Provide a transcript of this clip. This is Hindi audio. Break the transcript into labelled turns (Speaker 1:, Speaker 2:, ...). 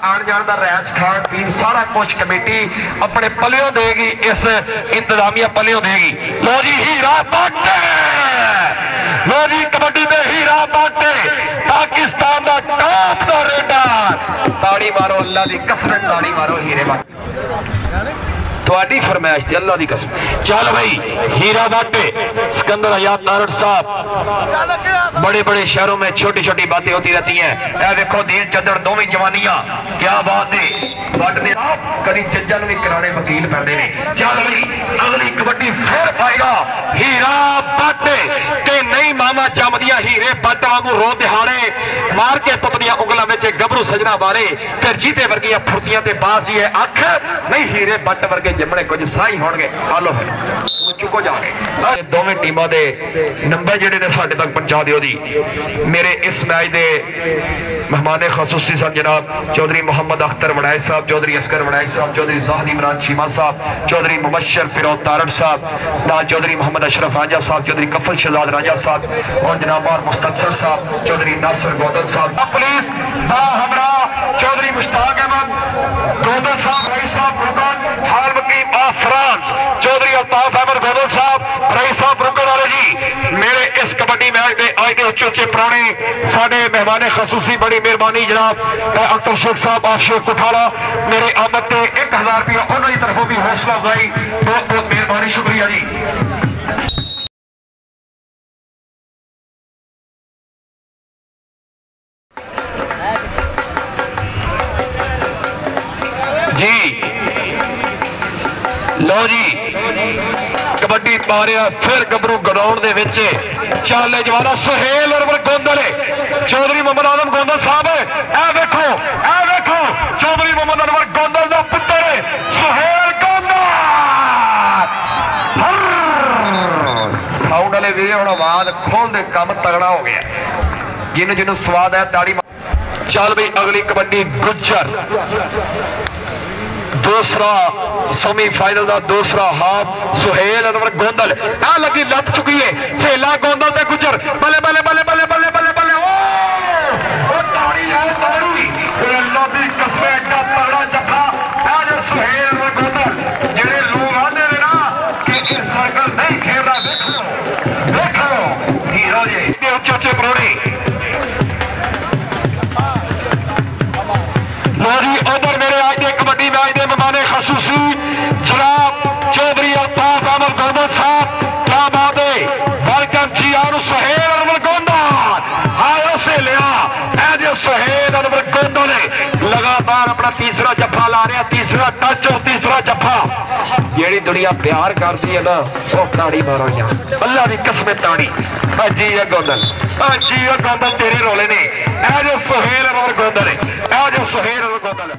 Speaker 1: आन जान का रैच खान पीन सारा कुछ कमेटी अपने पलियों देगी, इस इंतजामिया पलियों देगी। लो जी हीरा बाटे, लो जी कबड्डी में हीरा बाटे, पाकिस्तान का टॉप का रेडर। ताड़ी मारो अल्लाह की कसम, ताड़ी मारो हीरे बाटे थोड़ी फरमाइश थी अल्लाह की कसम। चल भाई हीरा बाटे सिकंदर आजाद नारड़ साहब, बड़े बड़े शहरों में छोटी छोटी बातें होती रहती हैं। ए देखो दीन चदर दोवें जवानियां, क्या बात है। बट ने कभी जज्जा भी कराने वकील पैदे ने। चल भाई अगली कबड्डी फिर पाएगा हीरा बाटे ते नहीं मामा जमदिया हीरे बट वांगू रो दिहाड़े मार के पुतलियां उंगलों में गबरू सजना मारे, फिर जीते वर्गियां फुर्तियां ते बाजी है अख नहीं हीरे बट वर्गे जमने कुछ साई होणगे। आलो फिर चुको जाके दोवें टीमां दे नंबर जिहड़े ने साडे तक पहुंचा दिओ जी। मेरे इस मैच दे मेहमान खसूसी सन जनाब चौधरी मोहम्मद अख्तर वड़ाई साहब, चौधरी असगर वड़ाई साहब, चौधरी जाहिद इमरान चीमा साहब, चौधरी मुबशर फिरोज तारड़ साहब, नाल चौधरी मोहम्मद अशरफ राजा साहब, चौधरी कफल शहजाद राजा साहब और जनाब मुस्तफर साहब, चौधरी नासिर गोदल साहब, पुलिस बा हमरा चौधरी मुश्ताक अहमद गोदल साहब, रईस साहब रुकन हाल वकील ऑफ फ्रांस, चौधरी अल्ताफ अहमद गोदल साहब, रईस साहब रुकन वाले जी। मेरे इस कबड्डी मैच में आज के उच्चे उच्चे प्राणे साडे मेहमान खसूसी बड़ी मेहरबानी जनाब अख्तर शेख साहब आप शेख कुठाला, मेरे आमद से 1000 रुपया उन्होंने तरफों भी हौसला अफजाई, बहुत बहुत मेहरबानी, शुक्रिया जी। जी लो जी कबड्डी पा रहा फिर गबरू ग्राउंड दे विच चाले जवाना सुहेल और गोंदल चौधरी मोहम्मद आजम गोंदल साहब ए देखो चौधरी मोहम्मद अनवर गोंदल का पुत्र सुहेल गोंदल। साउंड वाले वीरे हुण आवाज खोल दे, काम तगड़ा हो गया, जिन्हों जिन्हों स्वाद है ताड़ी। चल भाई अगली कबड्डी गुज्जर दूसरा सेमीफाइनल का दूसरा हाफ सुहेल अनवर गोंदल आ लगी लप चुकी है सेला गोंदल ते गुजर बल्ले बल्ले बल्ले बल्ले बल्ले बल्ले बल्ले ओ ताड़ी है ताड़ी अल्लाह दी कसम एडा तगड़ा जफा आज सुहेल अनवर गोंदल जेड़े लोग आंदे ने ना कि ये सर्कल नहीं खेल रहा। देखो हीरो जी इतने उच्चे उच्चे प्रोड़ी लोरी उधर मेरे आज के कबड्डी मैच के मेहमान खसूसी जनाब चौधरी अल्ताफ अहमद गोंदल साहब, क्या बात है, वेलकम जी आनु सुहेल अनवर गोंदल हाय से लिया ऐसे सुहेल अनवर गोंदल ने लगातार अपना तीसरा जफा ला रहा, तीसरा टच और तीसरा जफा। जेड़ी दुनिया प्यार करती है ना वो ताड़ी मारो यहाँ अल्लाह की कसम ताड़ी। जी है गोंदल, जी है गोंदल तेरे रोले ने ऐसे सुहेल अनवर गोंदल है, ऐसे सुहेल अनवर गोंदल।